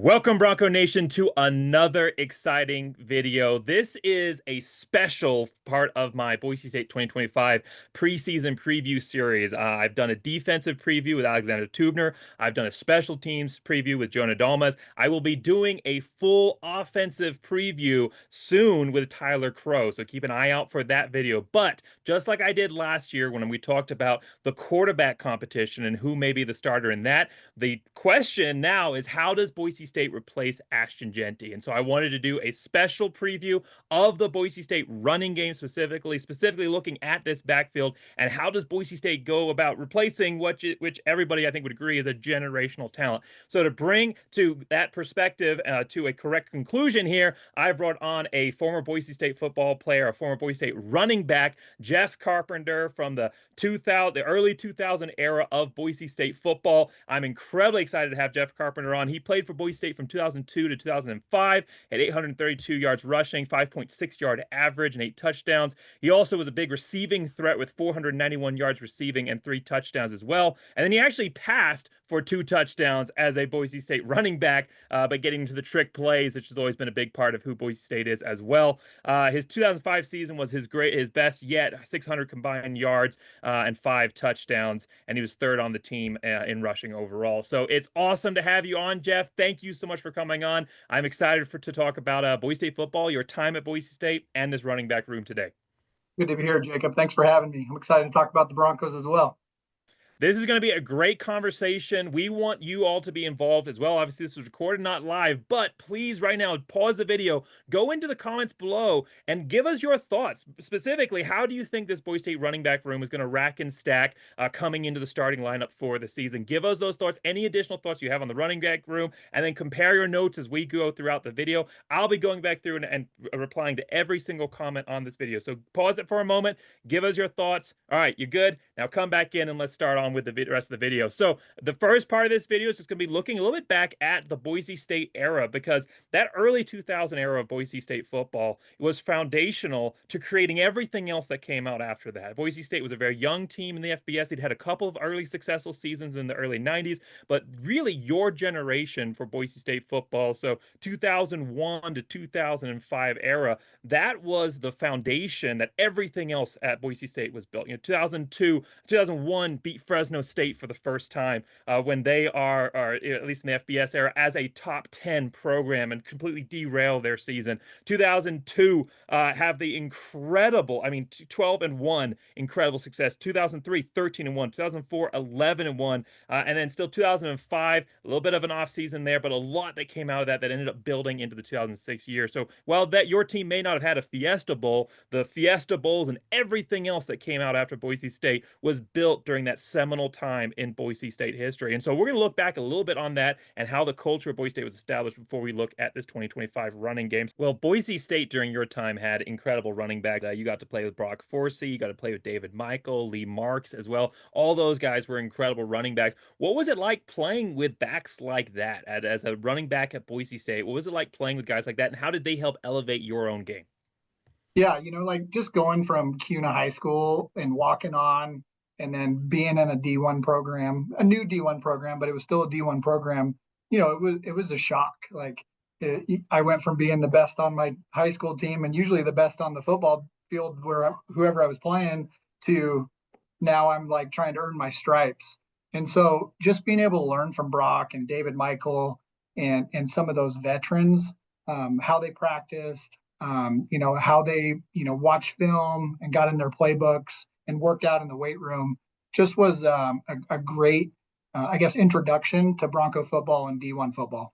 Welcome, Bronco Nation, to another exciting video. This is a special part of my Boise State 2025 preseason preview series. I've done a defensive preview with Alexander Tubner. I've done a special teams preview with Jonah Dalmas. I will be doing a full offensive preview soon with Tyler Crow, so keep an eye out for that video. But just like I did last year when we talked about the quarterback competition and who may be the starter in that, the question now is, how does Boise State replace Ashton Jeanty? And so I wanted to do a special preview of the Boise State running game, specifically looking at this backfield and how does Boise State go about replacing which everybody I think would agree is a generational talent. So to bring to that perspective to a correct conclusion here, I brought on a former Boise State football player, a former Boise State running back, Jeff Carpenter, from the early 2000 era of Boise State football. I'm incredibly excited to have Jeff Carpenter on. He played for Boise State from 2002 to 2005, had 832 yards rushing, 5.6 yard average, and 8 touchdowns. He also was a big receiving threat with 491 yards receiving and 3 touchdowns as well. And then he actually passed for 2 touchdowns as a Boise State running back, but getting into the trick plays, which has always been a big part of who Boise State is as well. His 2005 season was his best yet, 600 combined yards and 5 touchdowns, and he was third on the team in rushing overall. So it's awesome to have you on, Jeff. Thank you so much for coming on. I'm excited to talk about Boise State football, your time at Boise State, and this running back room today. Good to be here, Jacob. Thanks for having me. I'm excited to talk about the Broncos as well. This is going to be a great conversation. We want you all to be involved as well. Obviously, this was recorded, not live, but please, right now, pause the video, go into the comments below, and give us your thoughts. Specifically, how do you think this Boise State running back room is going to rack and stack coming into the starting lineup for the season? Give us those thoughts, any additional thoughts you have on the running back room, and then compare your notes as we go throughout the video. I'll be going back through and replying to every single comment on this video. So pause it for a moment, give us your thoughts. All right, you're good. Now come back in and let's start on with the rest of the video. So the first part of this video is just going to be looking a little bit back at the Boise State era, because that early 2000 era of Boise State football was foundational to creating everything else that came out after that. Boise State was a very young team in the FBS. They'd had a couple of early successful seasons in the early 90s, but really your generation for Boise State football, so 2001 to 2005 era, that was the foundation that everything else at Boise State was built. 2001 beat Fresno State for the first time when they are at least in the FBS era, as a top 10 program and completely derail their season. 2002 have the incredible, 12-1, incredible success. 2003, 13-1. 2004, 11-1. And then still 2005, a little bit of an off season there, but a lot that came out of that ended up building into the 2006 year. So while that your team may not have had a Fiesta Bowl, the Fiesta Bowls and everything else that came out after Boise State was built during that seminal time in Boise State history. And so we're going to look back a little bit on that and how the culture of Boise State was established before we look at this 2025 running games. Well, Boise State during your time had incredible running backs. You got to play with Brock Forsey, you got to play with David Michael, Lee Marks as well. All those guys were incredible running backs. What was it like playing with backs like that as a running back at Boise State? What was it like playing with guys like that, and how did they help elevate your own game? Yeah, like just going from CUNA High School and walking on and then being in a D1 program, a new D1 program, but it was still a D1 program. It was a shock. I went from being the best on my high school team and usually the best on the football field where whoever I was playing, to now I'm like trying to earn my stripes. And so just being able to learn from Brock and David Michael and some of those veterans, how they practiced, how they, watched film and got in their playbooks and worked out in the weight room, just was a great, introduction to Bronco football and D1 football.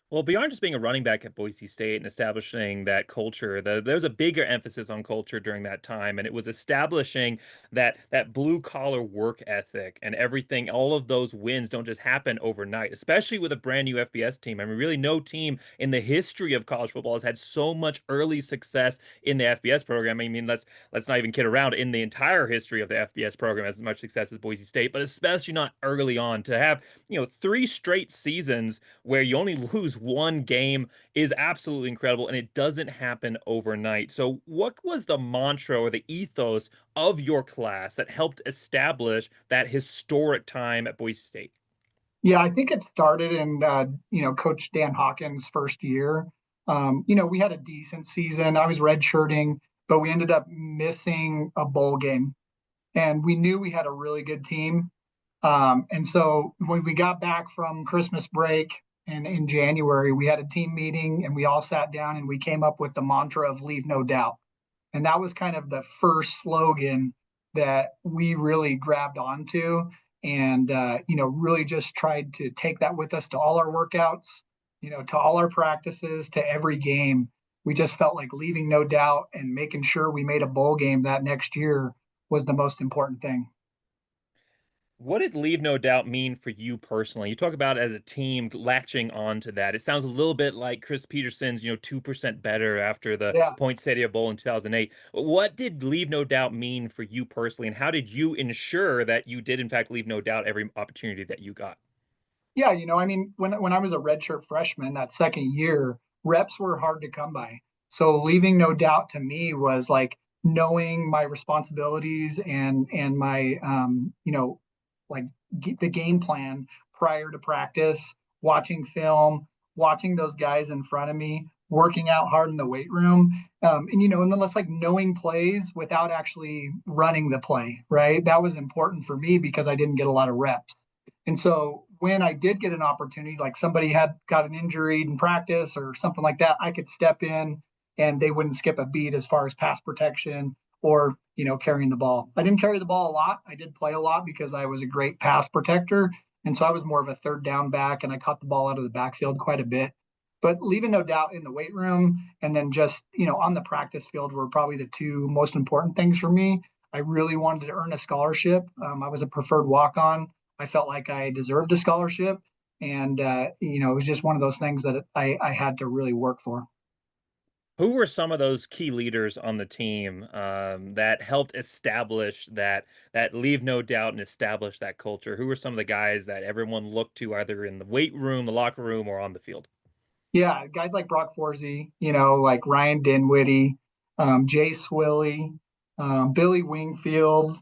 Well, beyond just being a running back at Boise State and establishing that culture, there's a bigger emphasis on culture during that time, and it was establishing that blue collar work ethic and everything. All of those wins don't just happen overnight, especially with a brand new FBS team. Really, no team in the history of college football has had so much early success in the FBS program. Let's not even kid around. In the entire history of the FBS program, as much success as Boise State, but especially not early on. To have 3 straight seasons where you only lose one game is absolutely incredible, and it doesn't happen overnight. So what was the mantra or the ethos of your class that helped establish that historic time at Boise State? Yeah, I think it started in Coach Dan Hawkins' first year. We had a decent season. I was redshirting, but we ended up missing a bowl game, and we knew we had a really good team. And so when we got back from Christmas break and in January, we had a team meeting and we all sat down and we came up with the mantra of leave no doubt. And that was kind of the first slogan that we really grabbed onto and, really just tried to take that with us to all our workouts, to all our practices, to every game. We just felt like leaving no doubt and making sure we made a bowl game that next year was the most important thing. What did leave no doubt mean for you personally? You talk about it as a team latching on to that. It sounds a little bit like Chris Peterson's, 2% better after the Yeah. Poinsettia Bowl in 2008. What did leave no doubt mean for you personally, and how did you ensure that you did in fact leave no doubt every opportunity that you got? Yeah, I mean, when I was a redshirt freshman that second year, reps were hard to come by. So leaving no doubt to me was like knowing my responsibilities and my like the game plan prior to practice, watching film, watching those guys in front of me, working out hard in the weight room, and then let's like knowing plays without actually running the play, right? That was important for me because I didn't get a lot of reps. And so when I did get an opportunity, like somebody had got an injury in practice or something like that, I could step in and they wouldn't skip a beat as far as pass protection or, carrying the ball. I didn't carry the ball a lot. I did play a lot because I was a great pass protector. And so I was more of a third down back and I caught the ball out of the backfield quite a bit. But leaving no doubt in the weight room and then just, on the practice field were probably the two most important things for me. I really wanted to earn a scholarship. I was a preferred walk on. I felt like I deserved a scholarship. And, it was just one of those things that I had to really work for. Who were some of those key leaders on the team, that helped establish that leave no doubt and establish that culture? Who were some of the guys that everyone looked to either in the weight room, the locker room, or on the field? Yeah, guys like Brock Forsey, like Ryan Dinwiddie, Jay Swilly, Billy Wingfield,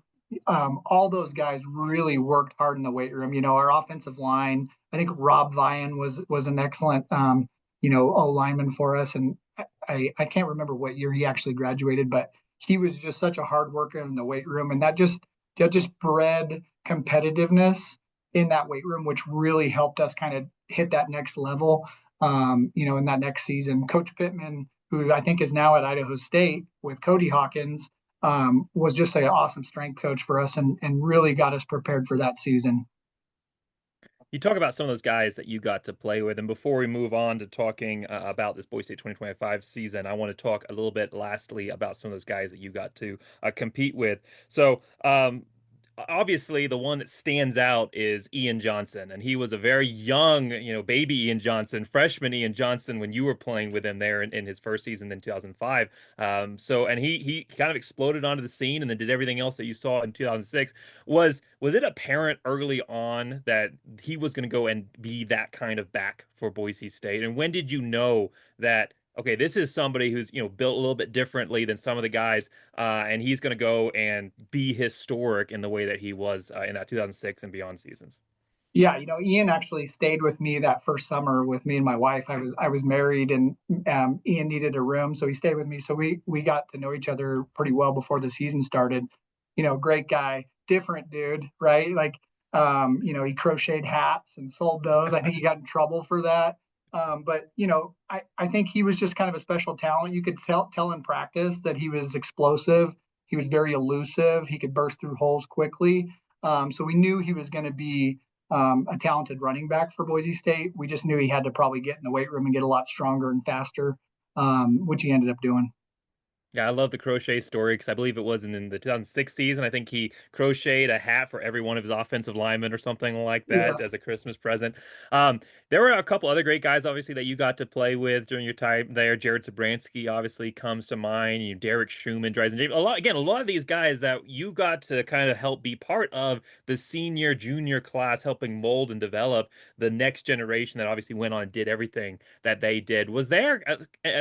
all those guys really worked hard in the weight room. Our offensive line, I think Rob Vian was an excellent, O lineman for us, and I can't remember what year he actually graduated, but he was just such a hard worker in the weight room, and that just bred competitiveness in that weight room, which really helped us kind of hit that next level. In that next season, Coach Pittman, who I think is now at Idaho State with Cody Hawkins, was just an awesome strength coach for us and really got us prepared for that season. You talk about some of those guys that you got to play with, and before we move on to talking about this Boise State 2025 season, I want to talk a little bit lastly about some of those guys that you got to compete with. So, obviously, the one that stands out is Ian Johnson, and he was a very young, baby Ian Johnson, freshman Ian Johnson when you were playing with him there in his first season in 2005. And he kind of exploded onto the scene and then did everything else that you saw in 2006. Was it apparent early on that he was going to go and be that kind of back for Boise State? And when did you know that, okay, this is somebody who's, built a little bit differently than some of the guys, and he's going to go and be historic in the way that he was in that 2006 and beyond seasons? Yeah, Ian actually stayed with me that first summer with me and my wife. I was married, and Ian needed a room, so he stayed with me. So we got to know each other pretty well before the season started. Great guy, different dude, right? Like, he crocheted hats and sold those. I think he got in trouble for that. But I think he was just kind of a special talent. You could tell in practice that he was explosive. He was very elusive. He could burst through holes quickly. So we knew he was going to be a talented running back for Boise State. We just knew he had to probably get in the weight room and get a lot stronger and faster, which he ended up doing. Yeah, I love the crochet story because I believe it was in the 2006 season. I think he crocheted a hat for every one of his offensive linemen or something like that Yeah. as a Christmas present. Um, there were a couple other great guys, obviously, that you got to play with during your time there. Jared Zabransky obviously comes to mind. Derek Schumann, Dryzen James. A lot of these guys that you got to kind of help be part of the senior, junior class, helping mold and develop the next generation that obviously went on and did everything that they did. Was there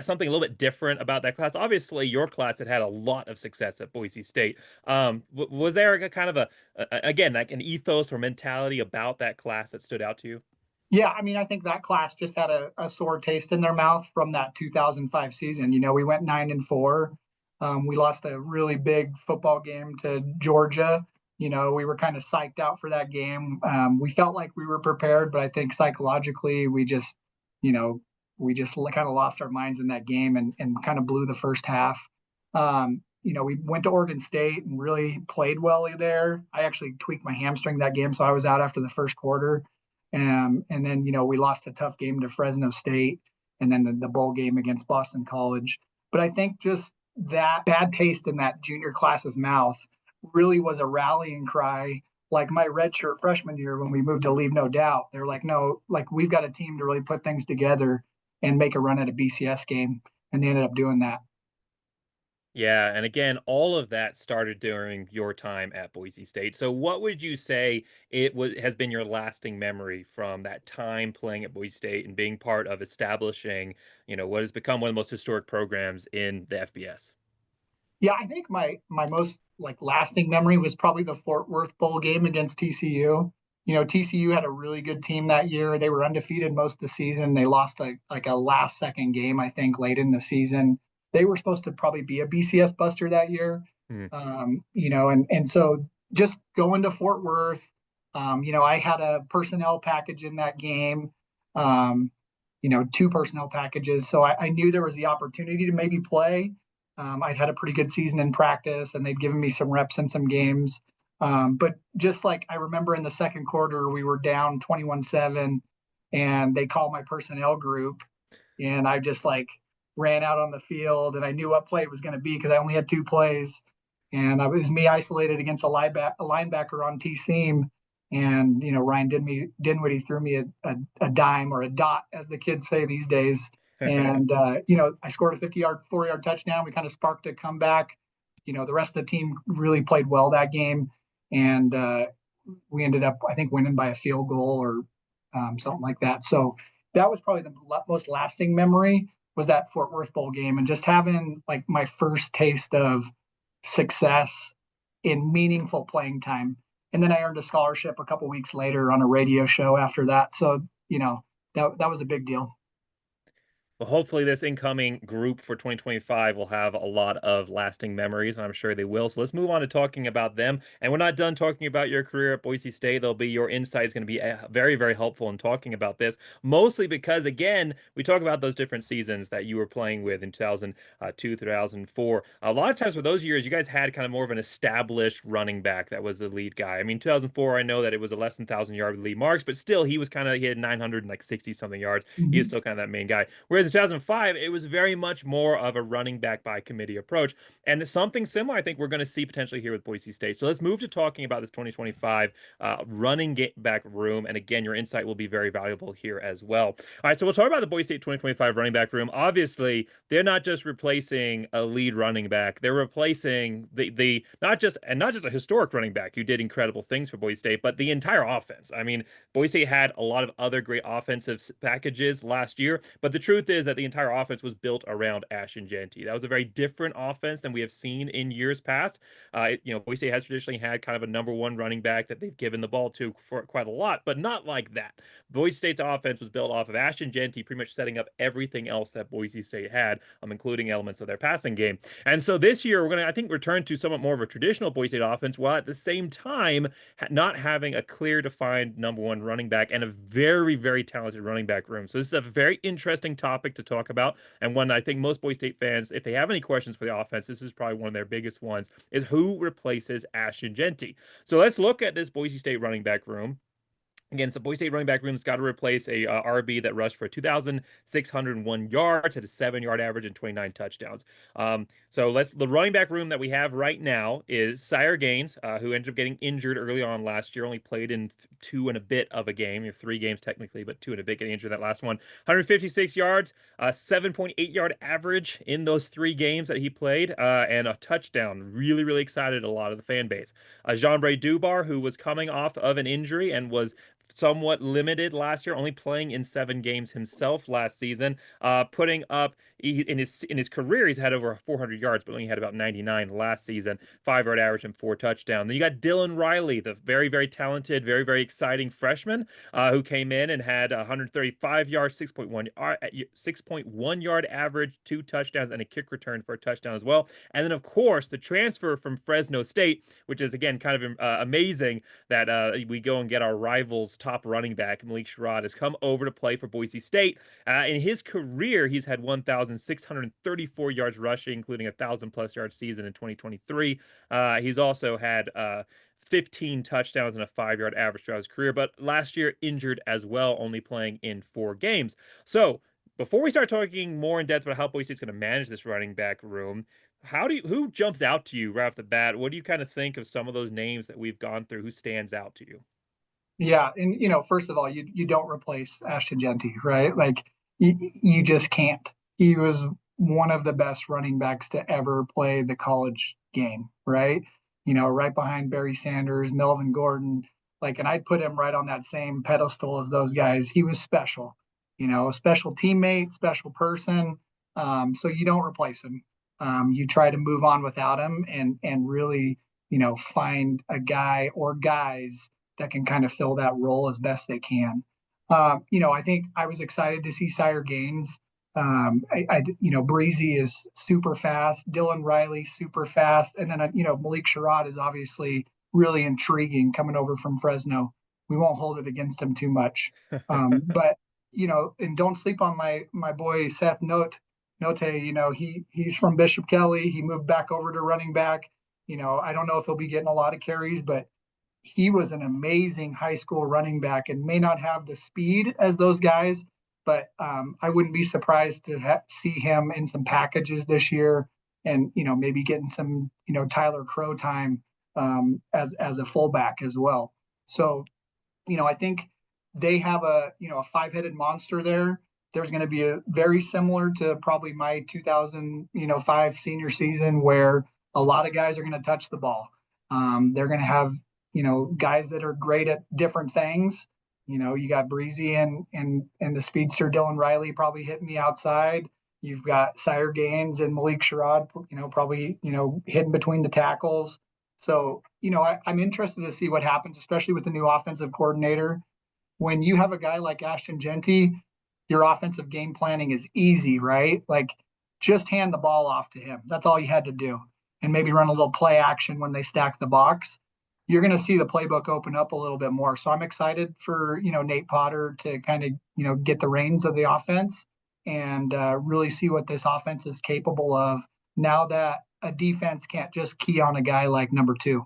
something a little bit different about that class? Obviously, your class that had a lot of success at Boise State. Was there a kind of again, like an ethos or mentality about that class that stood out to you? Yeah, I mean, I think that class just had a sore taste in their mouth from that 2005 season. We went 9-4. We lost a really big football game to Georgia. We were kind of psyched out for that game. We felt like we were prepared, but I think psychologically you know, we just kind of lost our minds in that game and kind of blew the first half. We went to Oregon State and really played well there. I actually tweaked my hamstring that game, so I was out after the first quarter. And then, we lost a tough game to Fresno State and then the bowl game against Boston College. But I think just that bad taste in that junior class's mouth really was a rallying cry. Like my redshirt freshman year when we moved to Leave No Doubt, they're like, no, like we've got a team to really put things together and make a run at a BCS game. And they ended up doing that. Yeah, and again, all of that started during your time at Boise State. So what would you say has been your lasting memory from that time playing at Boise State and being part of establishing, what has become one of the most historic programs in the FBS? Yeah, I think my most like lasting memory was probably the Fort Worth Bowl game against TCU. TCU had a really good team that year. They were undefeated most of the season. They lost a last second game, I think, late in the season. They were supposed to probably be a BCS buster that year. Hmm. And so just going to Fort Worth, I had a personnel package in that game. Um, two personnel packages. So I knew there was the opportunity to maybe play. I'd had a pretty good season in practice, and they'd given me some reps in some games. But just like I remember in the second quarter, we were down 21-7, and they called my personnel group, and I just like ran out on the field, and I knew what play it was going to be because I only had two plays, and it was me isolated against a linebacker on T seam, and Ryan Dinwiddie threw me a dime or a dot, as the kids say these days. And I scored a 50-yard, 4-yard touchdown. We kind of sparked a comeback. The rest of the team really played well that game, and we ended up, I think, winning by a field goal or something like that. So that was probably the most lasting memory, was that Fort Worth Bowl game, and just having like my first taste of success in meaningful playing time. And then I earned a scholarship a couple weeks later on a radio show after that. So that was a big deal. Well, hopefully this incoming group for 2025 will have a lot of lasting memories, and I'm sure they will. So let's move on to talking about them. And we're not done talking about your career at Boise State. Your insight is going to be very, very helpful in talking about this, mostly because, again, we talk about those different seasons that you were playing with in 2002, 2004. A lot of times for those years, you guys had kind of more of an established running back that was the lead guy. I mean, 2004, I know that it was a less than 1,000-yard lead marks, but still, he had 960 something yards. He is Mm-hmm. still kind of that main guy. Whereas in 2005, it was very much more of a running back by committee approach. And something similar, I think we're going to see potentially here with Boise State. So let's move to talking about this 2025 running back room. And again, your insight will be very valuable here as well. All right, so we'll talk about the Boise State 2025 running back room. Obviously, they're not just replacing a lead running back; they're replacing the not just a historic running back who did incredible things for Boise State, but the entire offense. I mean, Boise State had a lot of other great offensive packages last year, but the truth is that the entire offense was built around Ashton Jeanty. That was a very different offense than we have seen in years past. Boise State has traditionally had kind of a number one running back that they've given the ball to for quite a lot, but not like that. Boise State's offense was built off of Ashton Jeanty pretty much setting up everything else that Boise State had, including elements of their passing game. And so this year, we're going to, I think, return to somewhat more of a traditional Boise State offense, while at the same time not having a clear defined number one running back and a very, very talented running back room. So this is a very interesting topic to talk about, and one I think most Boise State fans, if they have any questions for the offense, this is probably one of their biggest ones, is who replaces Ashton Jeanty. So let's look at this Boise State running back room. Again, so Boise State running back room's got to replace a RB that rushed for 2,601 yards, had a 7-yard average and 29 touchdowns. The running back room that we have right now is Sire Gaines, who ended up getting injured early on last year, only played in two and a bit of a game, 3 games technically, but 2 and a bit, getting injured that last one. 156 yards, 7.8-yard average in those 3 games that he played, and a touchdown. Really, really excited a lot of the fan base. Jean-Bray Dubar, who was coming off of an injury and was somewhat limited last year, only playing in 7 games himself last season, putting up in his career he's had over 400 yards, but only had about 99 last season, 5-yard average and 4 touchdowns. Then you got Dylan Riley, the very talented, very exciting freshman who came in and had 135 yards, 6.1 yard average, 2 touchdowns, and a kick return for a touchdown as well. And then, of course, the transfer from Fresno State, which is, again, kind of amazing that we go and get our rivals' top running back, Malik Sherrod, has come over to play for Boise State. In his career, he's had 1,634 yards rushing, including a 1,000-plus yard season in 2023. He's also had 15 touchdowns and a 5-yard average throughout his career, but last year injured as well, only playing in 4 games. So before we start talking more in depth about how Boise State's going to manage this running back room, who jumps out to you right off the bat? What do you kind of think of some of those names that we've gone through? Who stands out to you? Yeah, and first of all, you don't replace Ashton Jeanty, right? Like you just can't. He was one of the best running backs to ever play the college game, right? Right behind Barry Sanders, Melvin Gordon, like, and I'd put him right on that same pedestal as those guys. He was special, special teammate, special person. So you don't replace him. You try to move on without him and really, find a guy or guys that can kind of fill that role as best they can. I think I was excited to see Sire Gaines. Breezy is super fast. Dylan Riley, super fast. And then, Malik Sherrod is obviously really intriguing coming over from Fresno. We won't hold it against him too much. But, and don't sleep on my boy, Seth Note, he's from Bishop Kelly. He moved back over to running back. I don't know if he'll be getting a lot of carries, but he was an amazing high school running back and may not have the speed as those guys, but I wouldn't be surprised to see him in some packages this year and, maybe getting some, Tyler Crow time as a fullback as well. So, I think they have a 5-headed monster there. There's going to be a very similar to probably my 2005 senior season where a lot of guys are going to touch the ball. They're going to have guys that are great at different things. You got Breezy and the speedster Dylan Riley probably hitting the outside. You've got Sire Gaines and Malik Sherrod, probably, hitting between the tackles. So, I'm interested to see what happens, especially with the new offensive coordinator. When you have a guy like Ashton Jeanty, your offensive game planning is easy, right? Like just hand the ball off to him. That's all you had to do. And maybe run a little play action when they stack the box. You're going to see the playbook open up a little bit more. So I'm excited for, Nate Potter to kind of, get the reins of the offense and really see what this offense is capable of now that a defense can't just key on a guy like number 2.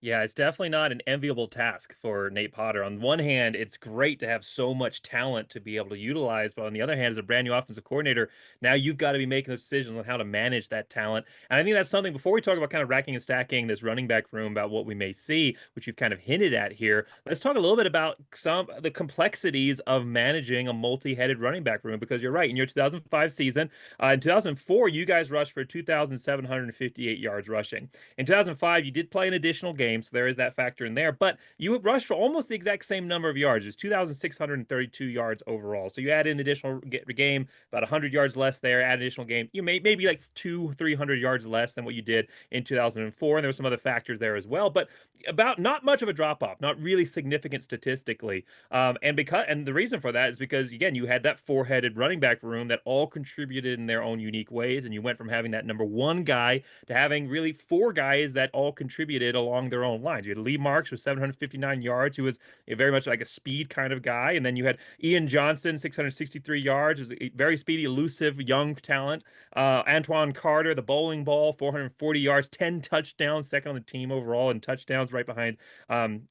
Yeah, it's definitely not an enviable task for Nate Potter. On one hand, it's great to have so much talent to be able to utilize, but on the other hand, as a brand new offensive coordinator, now you've got to be making those decisions on how to manage that talent. And I think that's something, before we talk about kind of racking and stacking this running back room, about what we may see, which you've kind of hinted at here, let's talk a little bit about some of the complexities of managing a multi-headed running back room, because you're right, in your 2005 season, in 2004, you guys rushed for 2,758 yards rushing. In 2005, you did play an additional game, so there is that factor in there, but you rushed for almost the exact same number of yards. It's 2,632 yards overall. So you add in the additional game, about 100 yards less there, add additional game. You maybe like 200-300 yards less than what you did in 2004. And there were some other factors there as well, but about not much of a drop off, not really significant statistically. And the reason for that is because, again, you had that 4-headed running back room that all contributed in their own unique ways. And you went from having that number 1 guy to having really 4 guys that all contributed along their own lines. You had Lee Marks with 759 yards, who was very much like a speed kind of guy. And then you had Ian Johnson, 663 yards, is a very speedy, elusive, young talent. Antoine Carter, the bowling ball, 440 yards, 10 touchdowns, second on the team overall in touchdowns, right behind Jared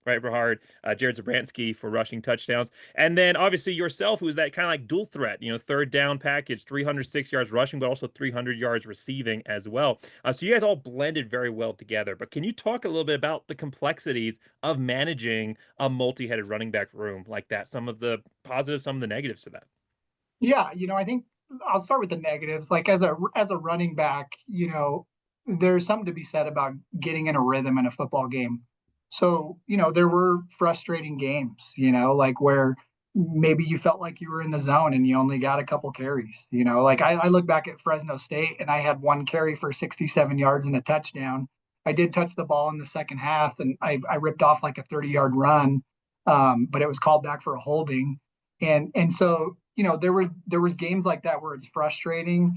Zabransky for rushing touchdowns. And then obviously yourself, who was that kind of like dual threat, third down package, 306 yards rushing, but also 300 yards receiving as well. So you guys all blended very well together. But can you talk a little bit about the complexities of managing a multi-headed running back room like that? Some of the positives, some of the negatives to that. Yeah, I think I'll start with the negatives. Like as a running back, there's something to be said about getting in a rhythm in a football game. So, there were frustrating games, like where maybe you felt like you were in the zone and you only got a couple carries. Like I look back at Fresno State and I had one carry for 67 yards and a touchdown. I did touch the ball in the second half and I ripped off like a 30-yard run, but it was called back for a holding. And so, there was games like that where it's frustrating,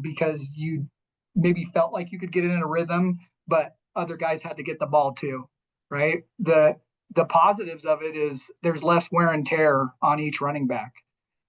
because you maybe felt like you could get in a rhythm, but other guys had to get the ball too, right? The positives of it is there's less wear and tear on each running back.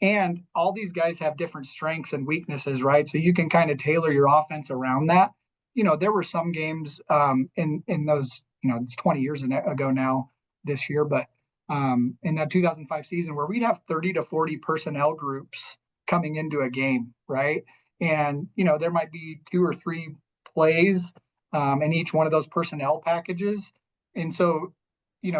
And all these guys have different strengths and weaknesses, right? So you can kind of tailor your offense around that. There were some games, in those, it's 20 years ago now this year, but in that 2005 season where we'd have 30 to 40 personnel groups coming into a game, right? And there might be two or three plays, in each one of those personnel packages. And so,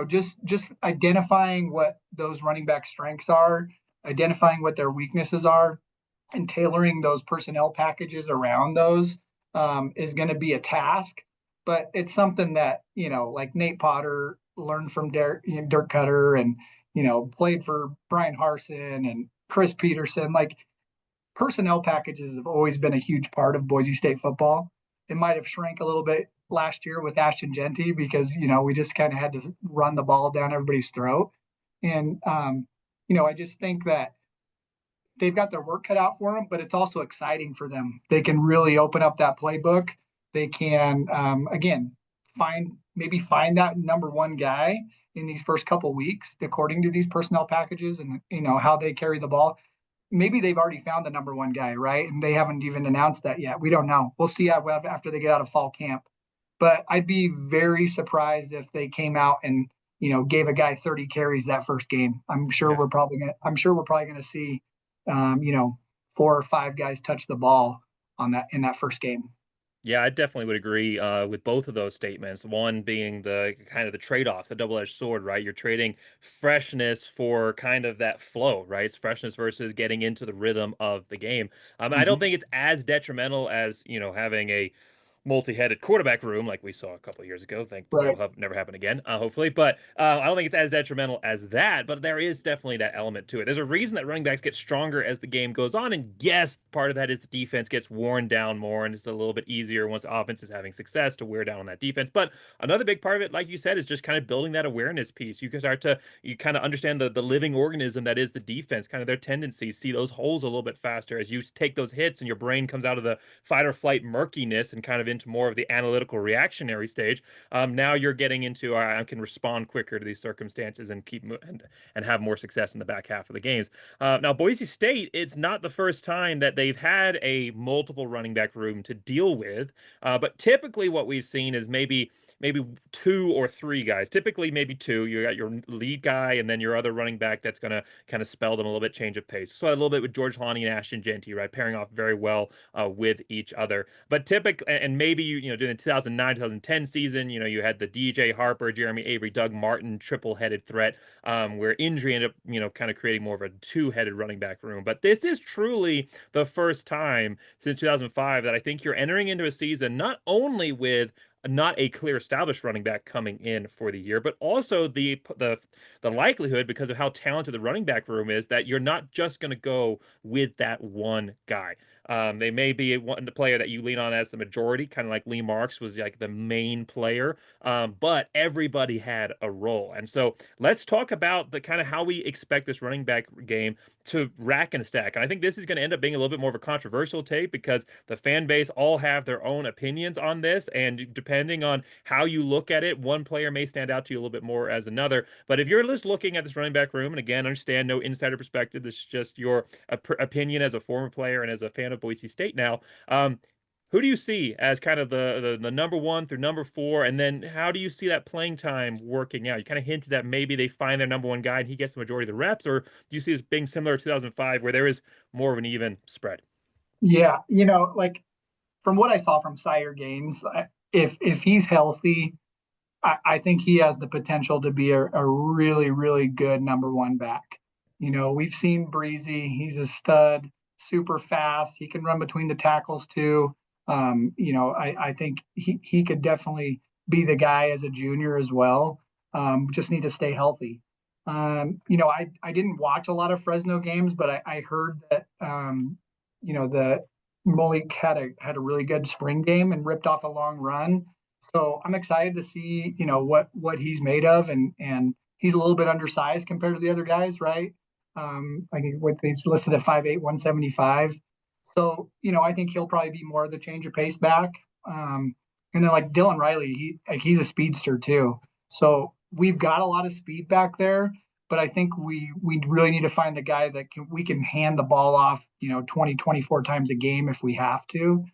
just identifying what those running back strengths are, identifying what their weaknesses are, and tailoring those personnel packages around those, is going to be a task. But it's something that, like Nate Potter learned from Dirk Cutter, and played for Brian Harsin and Chris Peterson. Like, personnel packages have always been a huge part of Boise State football. It might have shrank a little bit last year with Ashton Jeanty because we just kind of had to run the ball down everybody's throat. And I just think that they've got their work cut out for them, but it's also exciting for them. They can really open up that playbook. They can, again, find that number one guy in these first couple weeks, according to these personnel packages and how they carry the ball. Maybe they've already found the number one guy, right? And they haven't even announced that yet. We don't know. We'll see after they get out of fall camp. But I'd be very surprised if they came out and gave a guy 30 carries that first game. I'm sure Yeah. we're probably gonna see, um, you know, 4 or 5 guys touch the ball on that in that first game. Yeah, I definitely would agree with both of those statements. One being the kind of the trade-offs, a double-edged sword, right? You're trading freshness for kind of that flow, right? It's freshness versus getting into the rhythm of the game. I don't Mhm. think it's as detrimental as having a multi-headed quarterback room like we saw a couple of years ago. Thankfully, Right. it'll never happen again, hopefully. But I don't think it's as detrimental as that. But there is definitely that element to it. There's a reason that running backs get stronger as the game goes on, and yes, part of that is the defense gets worn down more, and it's a little bit easier once the offense is having success to wear down on that defense. But another big part of it, like you said, is just kind of building that awareness piece. You can start to you kind of understand the living organism that is the defense, kind of their tendencies, see those holes a little bit faster as you take those hits, and your brain comes out of the fight or flight murkiness and kind of into more of the analytical reactionary stage. Now you're getting into I can respond quicker to these circumstances and and have more success in the back half of the games. Now Boise State, it's not the first time that they've had a multiple running back room to deal with, but typically what we've seen is maybe two or three guys. Typically, maybe two. You got your lead guy and then your other running back that's going to kind of spell them a little bit, change of pace. So a little bit with George Honey and Ashton Jeanty, right? Pairing off very well with each other. But typically, and maybe during the 2009, 2010 season, you had the DJ Harper, Jeremy Avery, Doug Martin triple-headed threat, where injury ended up, kind of creating more of a two-headed running back room. But this is truly the first time since 2005 that I think you're entering into a season not only with not a clear established running back coming in for the year, but also the likelihood because of how talented the running back room is that you're not just going to go with that one guy. They may be the player that you lean on as the majority, kind of like Lee Marks was like the main player, but everybody had a role. And so let's talk about the kind of how we expect this running back game to rack and stack. And I think this is going to end up being a little bit more of a controversial take because the fan base all have their own opinions on this. And depending on how you look at it, one player may stand out to you a little bit more as another. But if you're just looking at this running back room, and again, understand no insider perspective, this is just your opinion as a former player and as a fan of Boise State now. Who do you see as kind of the number one through number four, and then how do you see that playing time working out? You kind of hinted that maybe they find their number one guy and he gets the majority of the reps, or do you see this being similar to 2005 where there is more of an even spread? Yeah, like from what I saw from Sire games, if he's healthy, I think he has the potential to be a really, really good number one back. We've seen Breezy; he's a stud, super fast. He can run between the tackles too. I think he could definitely be the guy as a junior as well. Just need to stay healthy. I didn't watch a lot of Fresno games, but I heard that that Malik had a really good spring game and ripped off a long run. So I'm excited to see what he's made of, and he's a little bit undersized compared to the other guys, right? I think what he's listed at 5'8", 175. So I think he'll probably be more of the change of pace back. And then like Dylan Riley, he's a speedster too. So we've got a lot of speed back there, but I think we really need to find the guy that we can hand the ball off, 20, 24 times a game if we have to.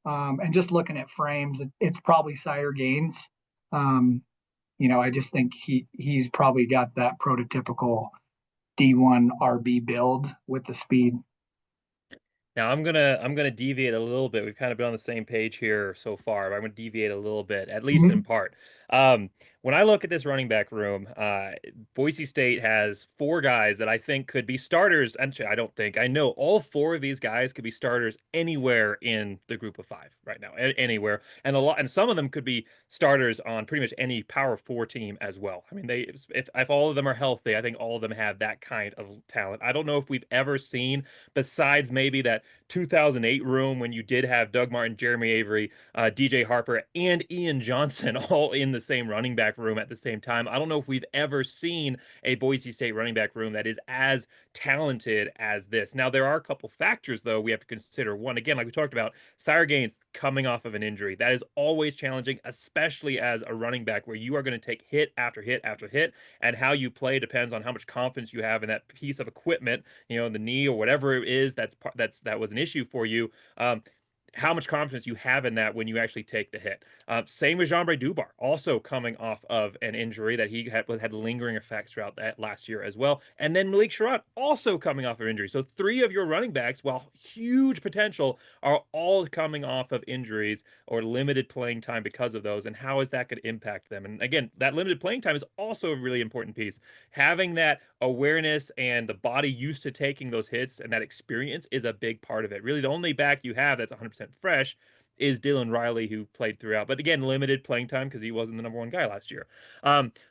And just looking at frames, it's probably Sire Gaines. I just think he's probably got that prototypical D1 RB build with the speed. Now I'm gonna deviate a little bit. We've kind of been on the same page here so far, but I'm gonna deviate a little bit, at least in Mhm. part. When I look at this running back room, Boise State has four guys that I think could be starters. Actually, I don't think. I know all four of these guys could be starters anywhere in the group of five right now, anywhere, and some of them could be starters on pretty much any Power Four team as well. I mean, if all of them are healthy, I think all of them have that kind of talent. I don't know if we've ever seen, besides maybe that 2008 room when you did have Doug Martin, Jeremy Avery, DJ Harper, and Ian Johnson all in the same running back room at the same time. I don't know if we've ever seen a Boise State running back room that is as talented as this. Now, there are a couple factors, though, we have to consider. One, again, like we talked about, Sire Gaines coming off of an injury. That is always challenging, especially as a running back where you are going to take hit after hit after hit, and how you play depends on how much confidence you have in that piece of equipment, the knee or whatever it is that was an issue for you. How much confidence you have in that when you actually take the hit. Same with Jean-Bray Dubar, also coming off of an injury that he had lingering effects throughout that last year as well. And then Malik Sherrod also coming off of injury. So three of your running backs, while huge potential, are all coming off of injuries or limited playing time because of those. And how is that going to impact them? And again, that limited playing time is also a really important piece. Having that awareness and the body used to taking those hits and that experience is a big part of it. Really, the only back you have that's 100% fresh is Dylan Riley, who played throughout, but again, limited playing time because he wasn't the number one guy last year.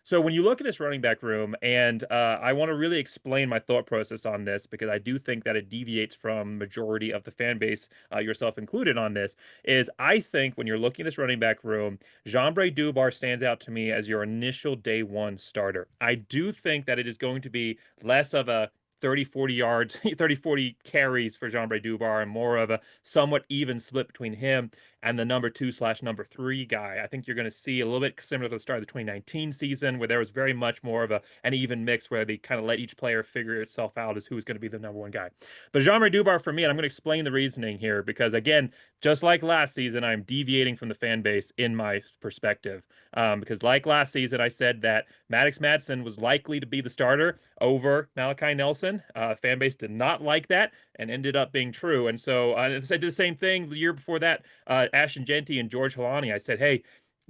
So when you look at this running back room, and I want to really explain my thought process on this because I do think that it deviates from majority of the fan base, yourself included, on this. Is I think when you're looking at this running back room, Jean-Bray Dubar stands out to me as your initial day one starter. I do think that it is going to be less of a 30, 40 yards, 30, 40 carries for Jean-Bray Dubar, and more of a somewhat even split between him and the number 2/number 3 guy. I think you're going to see a little bit similar to the start of the 2019 season, where there was very much more of an even mix where they kind of let each player figure itself out as who's going to be the number one guy. But Jean-Bray Dubar, for me, and I'm going to explain the reasoning here because, again, just like last season, I'm deviating from the fan base in my perspective. Because like last season, I said that Maddox Madsen was likely to be the starter over Malachi Nelson. Fan base did not like that and ended up being true. And so I did the same thing the year before that. Ashton Jeanty and George Halani. I said, hey,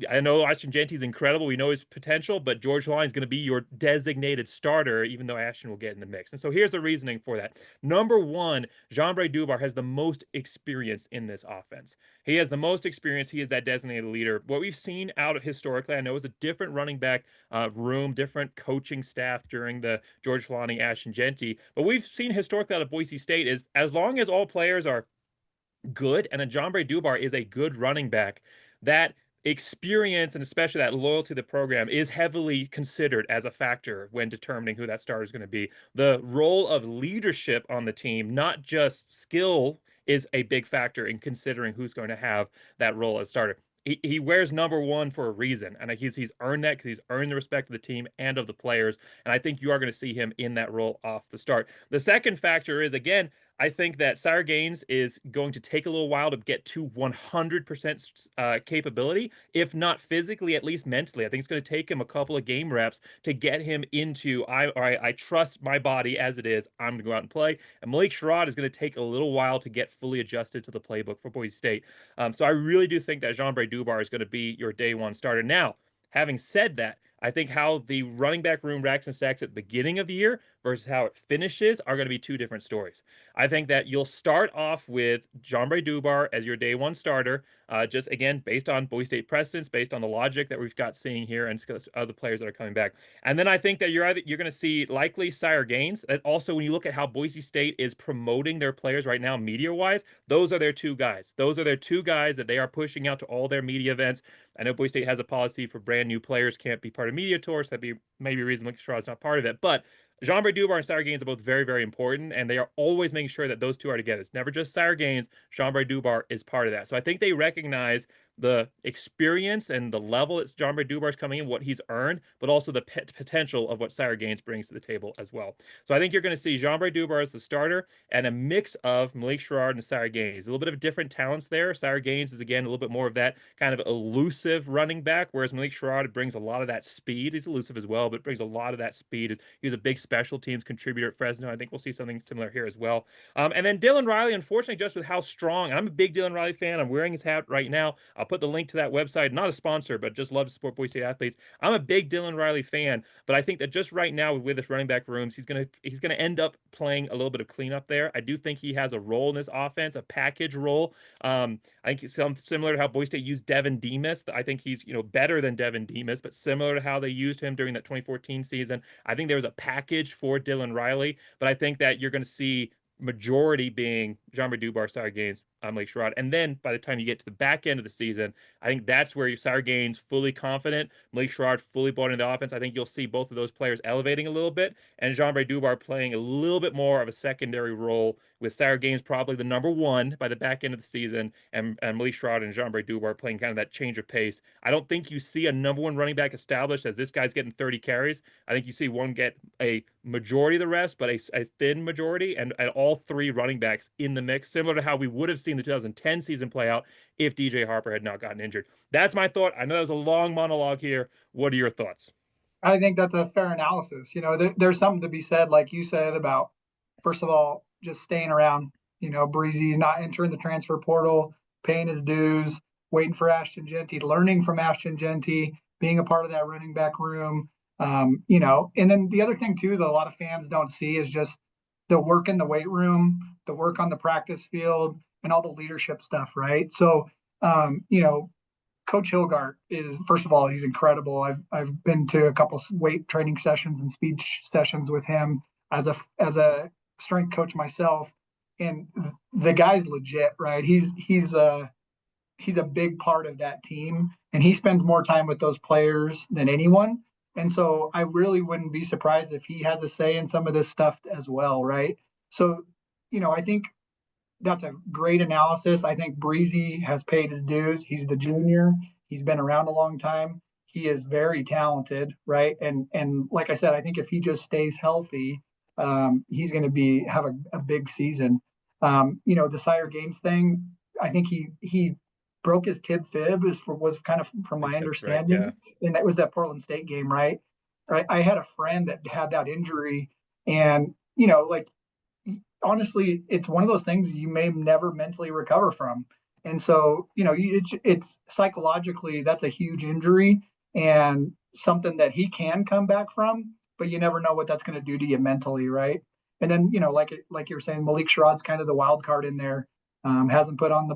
I know Ashton Jeanty is incredible. We know his potential, but George Halani is going to be your designated starter, even though Ashton will get in the mix. And so here's the reasoning for that. Number one, Jean-Bray Dubar has the most experience in this offense. He has the most experience. He is that designated leader. What we've seen out of historically, I know, is a different running back room, different coaching staff during the George Halani, Ashton Jeanty. But we've seen historically out of Boise State is as long as all players are good and a Jean-Bray Dubar is a good running back, that experience and especially that loyalty to the program is heavily considered as a factor when determining who that starter is going to be. The role of leadership on the team, not just skill, is a big factor in considering who's going to have that role as starter. He wears number one for a reason, and he's earned that because he's earned the respect of the team and of the players. And I think you are going to see him in that role off the start. The second factor is, again, I think that Sire Gaines is going to take a little while to get to 100% capability, if not physically, at least mentally. I think it's going to take him a couple of game reps to get him into, I trust my body as it is. I'm going to go out and play. And Malik Sherrod is going to take a little while to get fully adjusted to the playbook for Boise State. So I really do think that Jean-Bray Dubar is going to be your day one starter. Now, having said that, I think how the running back room racks and stacks at the beginning of the year versus how it finishes are going to be two different stories. I think that you'll start off with Jean-Bray Dubar as your day one starter, just again based on Boise State precedents, based on the logic that we've got seeing here, and other players that are coming back. And then I think that you're going to see likely Sire Gaines. And also, when you look at how Boise State is promoting their players right now, media wise, those are their two guys. Those are their two guys that they are pushing out to all their media events. I know Boise State has a policy for brand new players can't be part of media tours. That'd be maybe a reason Lincoln Straw is not part of it. But Jean-Bray Dubar and Sire Gaines are both very, very important, and they are always making sure that those two are together. It's never just Sire Gaines. Jean-Bray Dubar is part of that. So I think they recognize the experience and the level that Jean-Bray Dubar is coming in, what he's earned, but also the potential of what Sire Gaines brings to the table as well. So I think you're going to see Jean-Bray Dubar as the starter and a mix of Malik Sherrard and Sire Gaines. A little bit of different talents there. Sire Gaines is, again, a little bit more of that kind of elusive running back, whereas Malik Sherrard brings a lot of that speed. He's elusive as well, but brings a lot of that speed. He was a big special teams contributor at Fresno. I think we'll see something similar here as well. And then Dylan Riley, unfortunately, just with how strong, I'm a big Dylan Riley fan. I'm wearing his hat right now. I'll put the link to that website. Not a sponsor, but just love to support Boise State athletes. I'm a big Dylan Riley fan, but I think that just right now with this running back rooms, he's gonna end up playing a little bit of cleanup there. I do think he has a role in this offense, a package role. I think it's similar to how Boise State used Devin Demas. I think he's better than Devin Demas, but similar to how they used him during that 2014 season. I think there was a package for Dylan Riley, but I think that you're going to see majority being Jean-Bray Dubar, Sire Gaines, Malik Sherrod. And then by the time you get to the back end of the season, I think that's where your Sire Gaines fully confident, Malik Sherrod fully bought into the offense. I think you'll see both of those players elevating a little bit, and Jean-Bray Dubar playing a little bit more of a secondary role, with Sire Gaines probably the number one by the back end of the season, and Malik Sherrod and Jean-Bray Dubar playing kind of that change of pace. I don't think you see a number one running back established as this guy's getting 30 carries. I think you see one get a majority of the reps, but a thin majority, and all three running backs in the mix, similar to how we would have seen the 2010 season play out if DJ Harper had not gotten injured. That's my thought. I know that was a long monologue here. What are your thoughts? I think that's a fair analysis. There's something to be said, like you said, about first of all just staying around. Breezy not entering the transfer portal, paying his dues, waiting for Ashton Jeanty, learning from Ashton Jeanty, being a part of that running back room. And then the other thing too that a lot of fans don't see is just the work in the weight room, the work on the practice field, and all the leadership stuff, right? So, Coach Hilgart is, first of all, he's incredible. I've been to a couple weight training sessions and speed sessions with him as a strength coach myself, and the guy's legit, right? He's a big part of that team, and he spends more time with those players than anyone. And so I really wouldn't be surprised if he has a say in some of this stuff as well, right? So, I think that's a great analysis. I think Breezy has paid his dues. He's the junior. He's been around a long time. He is very talented, right? And like I said, I think if he just stays healthy, he's going to have a big season. The Sire Gaines thing, I think he broke his tib fib was kind of from my understanding, right, and that was that Portland State game, right? I had a friend that had that injury, and like honestly, it's one of those things you may never mentally recover from. And so, it's psychologically, that's a huge injury and something that he can come back from, but you never know what that's going to do to you mentally, right? And then, like you're saying, Malik Sherrod's kind of the wild card in there. Hasn't put on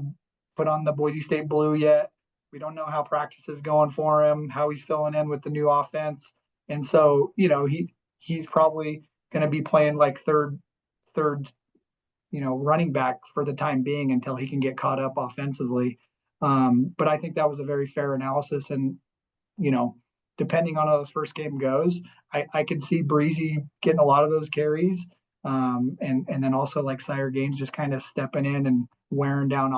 the Boise State blue yet. We don't know how practice is going for him, how he's filling in with the new offense. And so, he's probably going to be playing like third, running back for the time being until he can get caught up offensively. But I think that was a very fair analysis. And, depending on how this first game goes, I could see Breezy getting a lot of those carries. And then also like Sire Gaines just kind of stepping in and wearing down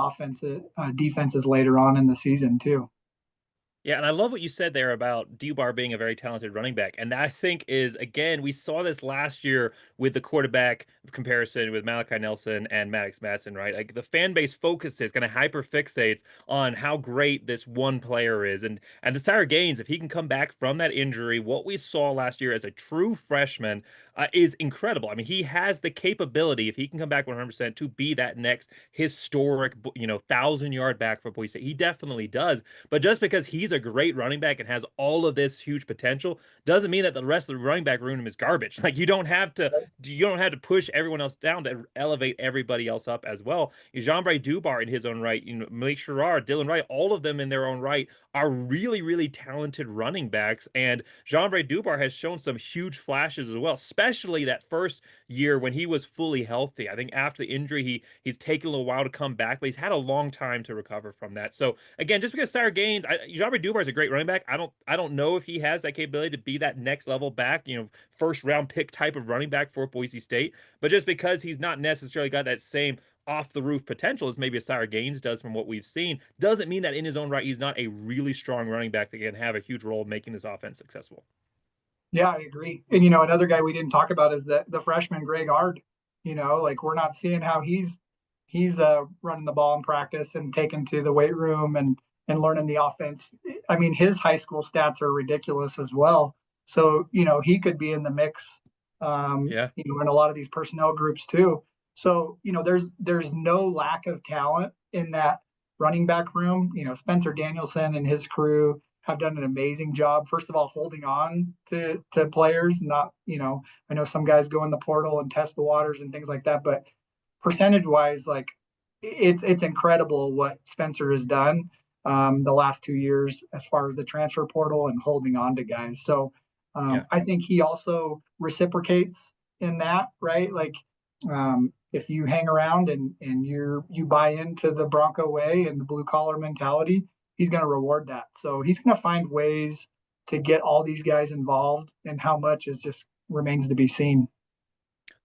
defenses later on in the season too. Yeah, and I love what you said there about Dubar being a very talented running back. And that I think is, again, we saw this last year with the quarterback comparison with Malachi Nelson and Maddox Madsen, right? Like the fan base focuses, kind of hyper fixates on how great this one player is. And the Sire Gaines, if he can come back from that injury, what we saw last year as a true freshman, is incredible. I mean, he has the capability, if he can come back 100%, to be that next historic, 1,000-yard back for Boise State. He definitely does. But just because he's a great running back and has all of this huge potential doesn't mean that the rest of the running back room is garbage. Like you don't have to push everyone else down to elevate everybody else up as well. Jean-Bray Dubar in his own right, Malik Sherrard, Dylan Wright, all of them in their own right are really, really talented running backs. And Jean-Bray Dubar has shown some huge flashes as well, especially that first year when he was fully healthy. I think after the injury, he's taken a little while to come back, but he's had a long time to recover from that. So again, just because Sire Gaines, Jean-Bray Dubar is a great running back, I don't know if he has that capability to be that next level back, first round pick type of running back for Boise State. But just because he's not necessarily got that same off the roof potential as maybe a Sire Gaines does from what we've seen, doesn't mean that in his own right he's not a really strong running back that can have a huge role in making this offense successful. Yeah, I agree. And another guy we didn't talk about is the freshman Greg Ard. Like we're not seeing how he's running the ball in practice and taken to the weight room and learning the offense. I mean, his high school stats are ridiculous as well. So, he could be in the mix, Yeah. in a lot of these personnel groups too. So, there's no lack of talent in that running back room. Spencer Danielson and his crew have done an amazing job. First of all, holding on to players, not, I know some guys go in the portal and test the waters and things like that, but percentage wise, like it's incredible what Spencer has done the last 2 years as far as the transfer portal and holding on to guys. So Yeah. I think he also reciprocates in that, right? Like if you hang around and you buy into the Bronco way and the blue collar mentality, he's going to reward that. So he's going to find ways to get all these guys involved, and how much is just remains to be seen.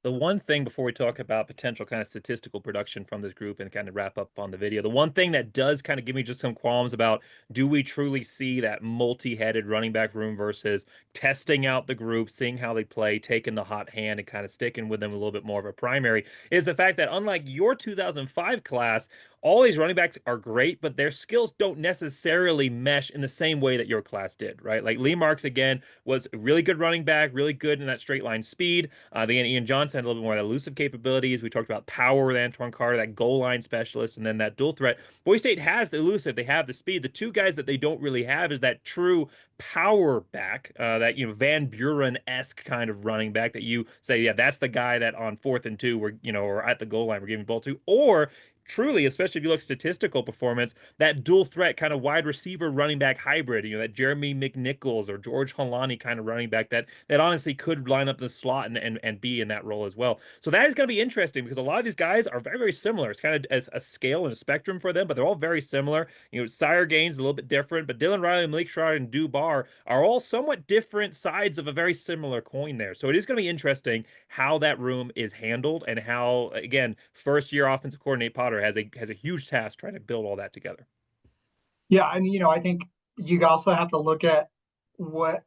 The one thing before we talk about potential kind of statistical production from this group and kind of wrap up on the video, the one thing that does kind of give me just some qualms about, do we truly see that multi-headed running back room versus testing out the group, seeing how they play, taking the hot hand and kind of sticking with them a little bit more of a primary, is the fact that unlike your 2005 class, all these running backs are great, but their skills don't necessarily mesh in the same way that your class did, right? Like Lee Marks, again, was a really good running back, really good in that straight line speed. Then Ian Johnson had a little bit more elusive capabilities. We talked about power with Antoine Carter, that goal line specialist, and then that dual threat. Boise State has the elusive, they have the speed. The two guys that they don't really have is that true power back, that Van Buren-esque kind of running back that you say, yeah, that's the guy that on 4th and 2, we're or at the goal line, we're giving the ball to, or truly, especially if you look statistical performance, that dual threat kind of wide receiver running back hybrid, that Jeremy McNichols or George Holani kind of running back that honestly could line up the slot and be in that role as well. So that is going to be interesting because a lot of these guys are very, very similar. It's kind of as a scale and a spectrum for them, but they're all very similar. Sire Gaines is a little bit different, but Dylan Riley, Malik Sherrard, and Dubar are all somewhat different sides of a very similar coin there. So it is going to be interesting how that room is handled and how, again, first year offensive coordinator Potter has a huge task trying to build all that together. Yeah, and I think you also have to look at what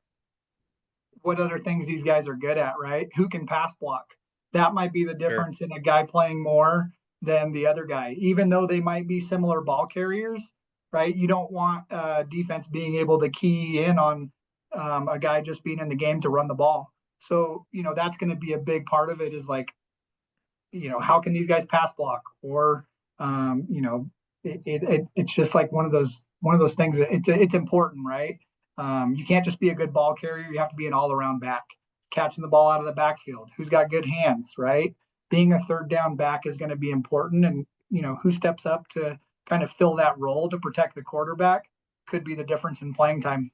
other things these guys are good at, right? Who can pass block? That might be the Sure. difference in a guy playing more than the other guy, even though they might be similar ball carriers, right? You don't want defense being able to key in on a guy just being in the game to run the ball. So, that's going to be a big part of it, is like, how can these guys pass block? Or, it's just like one of those things that it's important, right? You can't just be a good ball carrier. You have to be an all around back, catching the ball out of the backfield. Who's got good hands, right? Being a third down back is going to be important, and who steps up to kind of fill that role to protect the quarterback could be the difference in playing time.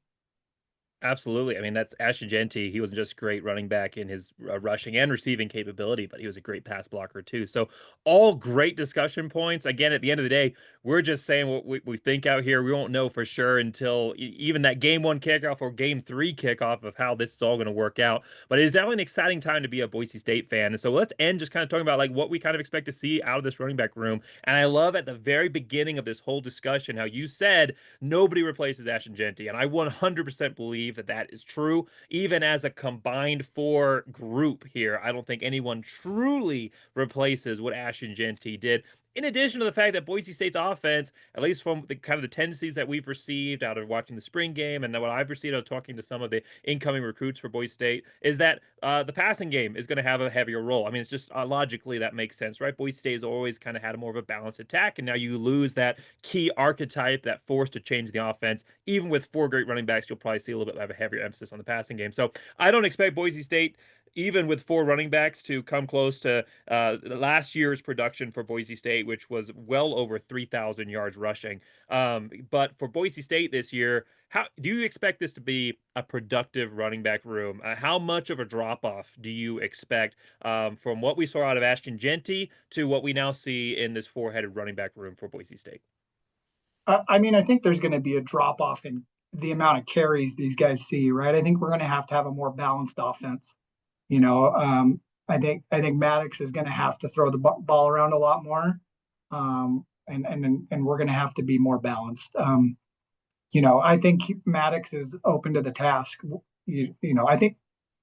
Absolutely. I mean, that's Ashton Jeanty. He wasn't just great running back in his rushing and receiving capability, but he was a great pass blocker too. So, all great discussion points. Again, at the end of the day, we're just saying what we think out here. We won't know for sure until even that game 1 kickoff or game 3 kickoff of how this is all going to work out. But it is definitely an exciting time to be a Boise State fan. And so, let's end just kind of talking about like what we kind of expect to see out of this running back room. And I love at the very beginning of this whole discussion how you said nobody replaces Ashton Jeanty. And I 100% believe that is true. Even as a combined 4 group here, I don't think anyone truly replaces what Ashton Jeanty did. in addition to the fact that Boise State's offense, at least from the kind of the tendencies that we've received out of watching the spring game and what I've received out of talking to some of the incoming recruits for Boise State, is that the passing game is going to have a heavier role. I mean, it's just logically that makes sense, right? Boise State has always kind of had a more of a balanced attack, and now you lose that key archetype, that force to change the offense. Even with four great running backs, you'll probably see a little bit of a heavier emphasis on the passing game. So I don't expect Boise State, even with four running backs, to come close to last year's production for Boise State, which was well over 3,000 yards rushing. But for Boise State this year, how do you expect this to be a productive running back room? How much of a drop off do you expect from what we saw out of Ashton Jeanty to what we now see in this four-headed running back room for Boise State? I mean, I think there's going to be a drop off in the amount of carries these guys see, right? I think we're going to have a more balanced offense. You know, I think Maddox is going to have to throw the ball around a lot more, and we're going to have to be more balanced. I think Maddox is open to the task. I think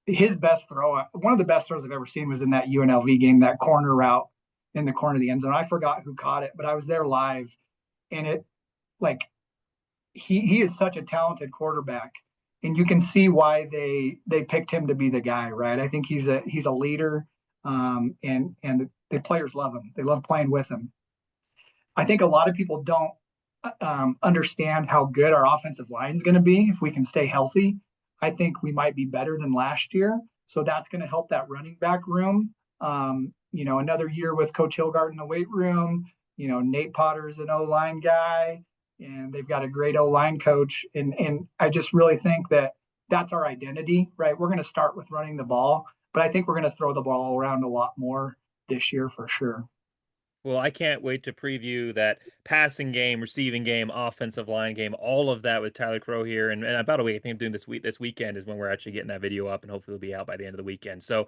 his best throw, one of the best throws I've ever seen, was in that UNLV game, that corner route in the corner of the end zone. I forgot who caught it, but I was there live, and it like he is such a talented quarterback, and you can see why they picked him to be the guy, right? I think he's a leader, and the players love him. They love playing with him. I think a lot of people don't understand how good our offensive line is going to be if we can stay healthy. I think we might be better than last year, so that's going to help that running back room. Another year with Coach Hilgard in the weight room. Nate Potter's an O-line guy, and they've got a great O-line coach. And I just really think that that's our identity, right? We're going to start with running the ball, but I think we're going to throw the ball around a lot more this year for sure. Well, I can't wait to preview that passing game, receiving game, offensive line game, all of that with Tyler Crow here. And by the way, I think I'm doing this weekend is when we're actually getting that video up, and hopefully it'll be out by the end of the weekend. So,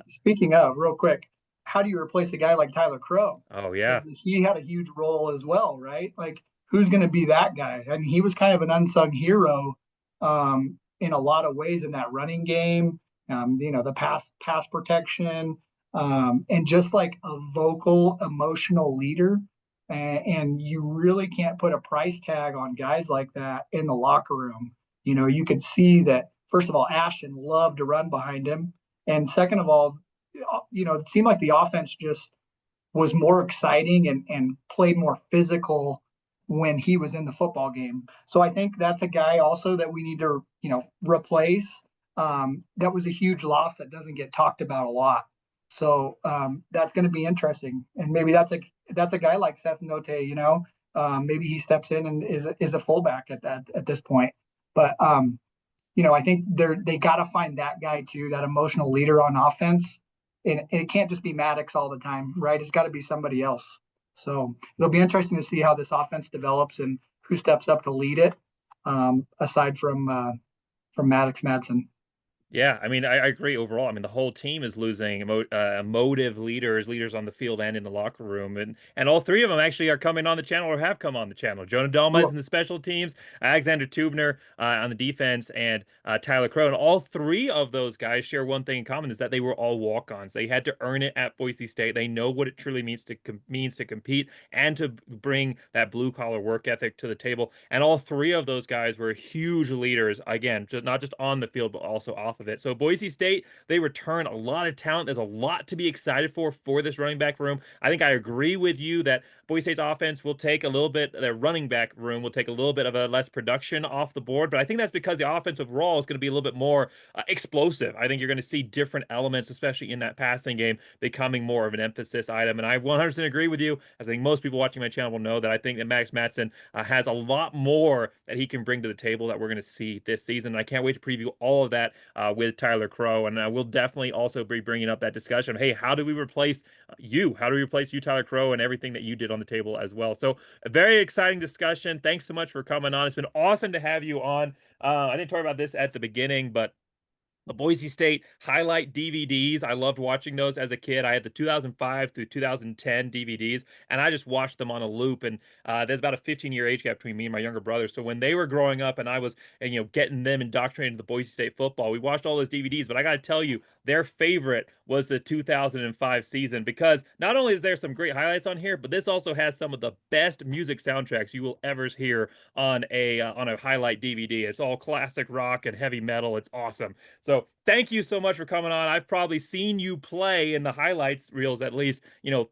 Speaking of, real quick, how do you replace a guy like Tyler Crow? oh yeah. Because he had a huge role as well, right? Like, who's going to be that guy? I mean, he was kind of an unsung hero in a lot of ways in that running game. The pass protection, and just like a vocal, emotional leader. And you really can't put a price tag on guys like that in the locker room. You could see that, first of all, Ashton loved to run behind him. And second of all, it seemed like the offense just was more exciting and played more physical when he was in the football game. So I think that's a guy also that we need to, replace. That was a huge loss that doesn't get talked about a lot. So that's going to be interesting, and maybe that's a guy like Seth Note. Maybe he steps in and is a fullback at this point. But I think they got to find that guy too, that emotional leader on offense, and it can't just be Maddox all the time, right? It's got to be somebody else. So it'll be interesting to see how this offense develops and who steps up to lead it, aside from Maddox Madsen. Yeah, I mean, I agree overall. I mean, the whole team is losing emotive leaders on the field and in the locker room, and all three of them actually are coming on the channel or have come on the channel. Jonah Dalmas Cool. in the special teams, Alexander Tubner on the defense, and Tyler Crow. And all three of those guys share one thing in common: is that they were all walk-ons. They had to earn it at Boise State. They know what it truly means to compete and to bring that blue-collar work ethic to the table. And all three of those guys were huge leaders. Again, not just on the field, but also off of it. So Boise State, they return a lot of talent. There's a lot to be excited for this running back room. I think I agree with you that Boise State's offense will take a little bit, their running back room will take a little bit of a less production off the board, but I think that's because the offensive role is going to be a little bit more explosive. I think you're going to see different elements, especially in that passing game, becoming more of an emphasis item. And I 100% agree with you. I think most people watching my channel will know that I think that Max Matson has a lot more that he can bring to the table that we're going to see this season. And I can't wait to preview all of that with Tyler Crow. And we'll definitely also be bringing up that discussion. Hey, how do we replace you? How do we replace you, Tyler Crow, and everything that you did on the table as well? So a very exciting discussion. Thanks so much for coming on. It's been awesome to have you on. I didn't talk about this at the beginning, but the Boise State highlight DVDs. I loved watching those as a kid. I had the 2005 through 2010 DVDs, and I just watched them on a loop. And there's about a 15-year age gap between me and my younger brother. So when they were growing up, and I was, getting them indoctrinated into the Boise State football, we watched all those DVDs. But I got to tell you, their favorite was the 2005 season, because not only is there some great highlights on here, but this also has some of the best music soundtracks you will ever hear on a highlight DVD. It's all classic rock and heavy metal. It's awesome. So thank you so much for coming on. I've probably seen you play in the highlights reels at least,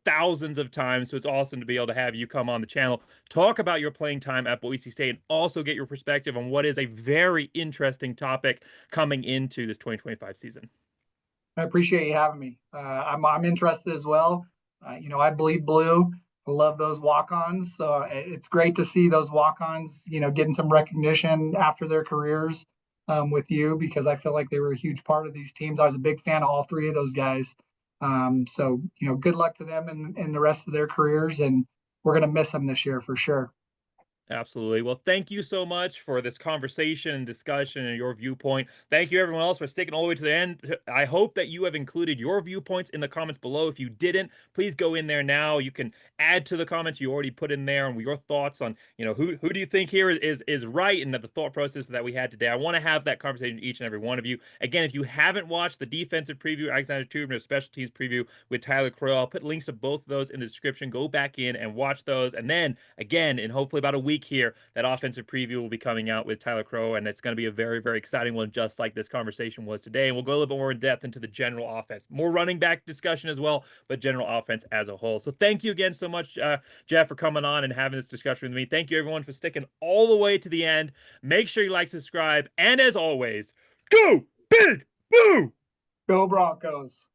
thousands of times. So it's awesome to be able to have you come on the channel, talk about your playing time at Boise State, and also get your perspective on what is a very interesting topic coming into this 2025 season. I appreciate you having me. I'm interested as well. I bleed blue. I love those walk-ons. So it's great to see those walk-ons, getting some recognition after their careers with you, because I feel like they were a huge part of these teams. I was a big fan of all three of those guys. So good luck to them in the rest of their careers, and we're gonna miss them this year for sure. Absolutely. Well, thank you so much for this conversation and discussion and your viewpoint. Thank you, everyone else, for sticking all the way to the end. I hope that you have included your viewpoints in the comments below. If you didn't, please go in there now. You can add to the comments you already put in there and your thoughts on, who do you think here is right, and the thought process that we had today. I want to have that conversation with each and every one of you. Again, if you haven't watched the defensive preview, Alexander Tubner special teams preview with Tyler Crow, I'll put links to both of those in the description. Go back in and watch those. And then again, in hopefully about a week here, that offensive preview will be coming out with Tyler Crow, and it's going to be a very, very exciting one, just like this conversation was today. And we'll go a little bit more in depth into the general offense, more running back discussion as well, but general offense as a whole. So thank you again so much, Jeff, for coming on and having this discussion with me. Thank you, everyone, for sticking all the way to the end. Make sure you like, subscribe, and as always, go big, boo! Go Broncos.